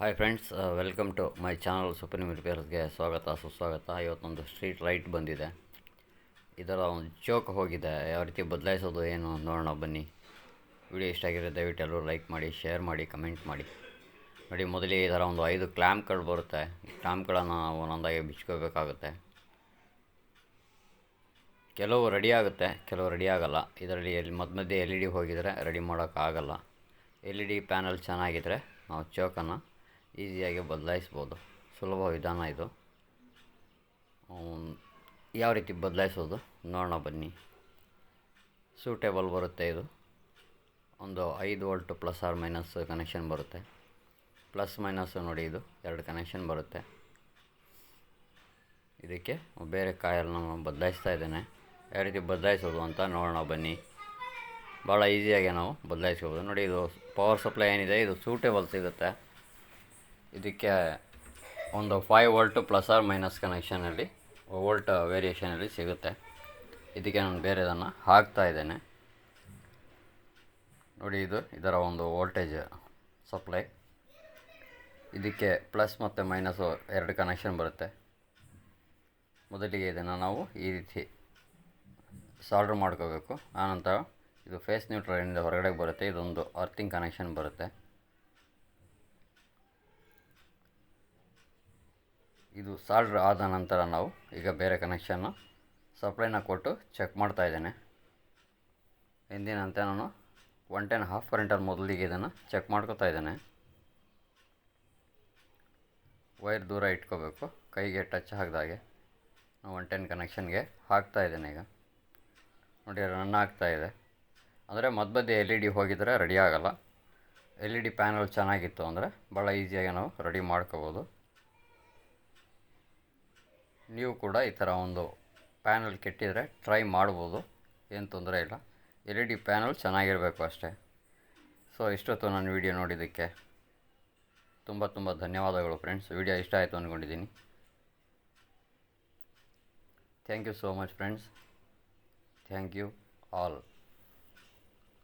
Hi friends, welcome to my channel supreme ರಿಪೇರ್ಸ್ಗೆ ಸ್ವಾಗತ ಸುಸ್ವಾಗತ. ಇವತ್ತೊಂದು ಸ್ಟ್ರೀಟ್ ಲೈಟ್ ಬಂದಿದೆ. ಇದರ ಒಂದು ಚೋಕ್ ಹೋಗಿದೆ. ಯಾವ ರೀತಿ ಬದಲಾಯಿಸೋದು ಏನು ನೋಡೋಣ ಬನ್ನಿ. ವಿಡಿಯೋ ಇಷ್ಟ ಆಗಿರೋ ದಯವಿಟ್ಟು ಎಲ್ಲರೂ ಲೈಕ್ ಮಾಡಿ, ಶೇರ್ ಮಾಡಿ, ಕಮೆಂಟ್ ಮಾಡಿ. ನೋಡಿ, ಮೊದಲಿಗೆ ಇದರ ಒಂದು 5 ಕ್ಲ್ಯಾಂಪ್ಗಳು ಬರುತ್ತೆ. ಈ ಕ್ಲ್ಯಾಂಪ್ಗಳನ್ನು ನಾವು ಒಂದೊಂದಾಗಿ ಬಿಚ್ಕೋಬೇಕಾಗುತ್ತೆ. ಕೆಲವು ರೆಡಿ ಆಗುತ್ತೆ, ಕೆಲವು ರೆಡಿ ಆಗಲ್ಲ. ಇದರಲ್ಲಿ ಮಧ್ಯೆ LED ಹೋಗಿದರೆ ರೆಡಿ ಮಾಡೋಕ್ಕಾಗಲ್ಲ. LED ಪ್ಯಾನಲ್ ಚೆನ್ನಾಗಿದ್ದರೆ ನಾವು ಚೋಕನ್ನು ಈಸಿಯಾಗಿ ಬದಲಾಯಿಸ್ಬೋದು. ಸುಲಭ ವಿಧಾನ ಇದು. ಯಾವ ರೀತಿ ಬದಲಾಯಿಸೋದು ನೋಡೋಣ ಬನ್ನಿ. ಸೂಟೇಬಲ್ ಬರುತ್ತೆ. ಇದು ಒಂದು 5 volt plus or minus connection ಬರುತ್ತೆ. ಪ್ಲಸ್ ಮೈನಸ್ ನೋಡಿ, ಇದು 2 ಕನೆಕ್ಷನ್ ಬರುತ್ತೆ. ಇದಕ್ಕೆ ಬೇರೆ ಕಾಯಲ್ನ ನಾನು ಬದಲಾಯಿಸ್ತಾ ಇದ್ದೇನೆ. ಯಾವ ರೀತಿ ಬದಲಾಯಿಸೋದು ಅಂತ ನೋಡೋಣ ಬನ್ನಿ. ಭಾಳ ಈಸಿಯಾಗಿ ನಾವು ಬದಲಾಯಿಸ್ಬೋದು. ನೋಡಿ, ಇದು ಪವರ್ ಸಪ್ಲೈ ಏನಿದೆ ಇದು ಸೂಟೇಬಲ್ ಸಿಗುತ್ತೆ. ಇದಕ್ಕೆ ಒಂದು 5 ವೋಲ್ಟ್ ಪ್ಲಸ್ ಆರ್ ಮೈನಸ್ ಕನೆಕ್ಷನಲ್ಲಿ ವೋಲ್ಟ್ ವೇರಿಯೇಷನಲ್ಲಿ ಸಿಗುತ್ತೆ. ಇದಕ್ಕೆ ನಾನು ಬೇರೆದನ್ನು ಹಾಕ್ತಾ ಇದ್ದೇನೆ. ನೋಡಿ, ಇದು ಇದರ ಒಂದು ವೋಲ್ಟೇಜ್ ಸಪ್ಲೈ. ಇದಕ್ಕೆ ಪ್ಲಸ್ ಮತ್ತು ಮೈನಸ್ಸು 2 ಕನೆಕ್ಷನ್ ಬರುತ್ತೆ. ಮೊದಲಿಗೆ ಇದನ್ನು ನಾವು ಈ ರೀತಿ ಸಾಲ್ಡ್ರ್ ಮಾಡ್ಕೋಬೇಕು. ಆನಂತರ ಇದು ಫೇಸ್ ನ್ಯೂಟ್ರಲಿಂದ ಹೊರಗಡೆ ಬರುತ್ತೆ. ಇದೊಂದು ಅರ್ಥಿಂಗ್ ಕನೆಕ್ಷನ್ ಬರುತ್ತೆ. ಇದು ಸಾಲ್ಡ್ರ್ ಆದ ನಂತರ ನಾವು ಈಗ ಬೇರೆ ಕನೆಕ್ಷನ್ನು ಸಪ್ಲೈನ ಕೊಟ್ಟು ಚೆಕ್ ಮಾಡ್ತಾ ಇದ್ದೇನೆ. ಎಂದಿನಂತೆ ನಾನು 110 ಹಾಫ್ ಕರೆಂಟಲ್ಲಿ ಮೊದಲಿಗೆ ಇದನ್ನು ಚೆಕ್ ಮಾಡ್ಕೋತಾ ಇದ್ದೇನೆ. ವೈರ್ ದೂರ ಇಟ್ಕೋಬೇಕು, ಕೈಗೆ ಟಚ್ ಆಗದಾಗೆ. 110 ಕನೆಕ್ಷನ್ಗೆ ಹಾಕ್ತಾ ಇದ್ದೇನೆ. ಈಗ ನೋಡಿ, ರನ್ ಆಗ್ತಾ ಇದೆ. ಅಂದರೆ ಮಧ್ಯೆ LED ಹೋಗಿದರೆ ರೆಡಿ ಆಗಲ್ಲ. LED ಪ್ಯಾನಲ್ ಚೆನ್ನಾಗಿತ್ತು ಅಂದರೆ ಭಾಳ ಈಸಿಯಾಗಿ ನಾವು ರೆಡಿ ಮಾಡ್ಕೋಬೋದು. ನೀವು ಕೂಡ ಈ ಥರ ಒಂದು ಪ್ಯಾನಲ್ ಕೆಟ್ಟಿದರೆ ಟ್ರೈ ಮಾಡ್ಬೋದು, ಏನು ತೊಂದರೆ ಇಲ್ಲ. LED ಪ್ಯಾನಲ್ ಚೆನ್ನಾಗಿರಬೇಕು ಅಷ್ಟೇ. ಸೊ ಇಷ್ಟೊತ್ತು ನನ್ನ ವಿಡಿಯೋ ನೋಡಿದ್ದಕ್ಕೆ ತುಂಬ ಧನ್ಯವಾದಗಳು ಫ್ರೆಂಡ್ಸ್. ವಿಡಿಯೋ ಇಷ್ಟ ಆಯಿತು ಅಂದ್ಕೊಂಡಿದ್ದೀನಿ. Thank you so much friends. Thank you all.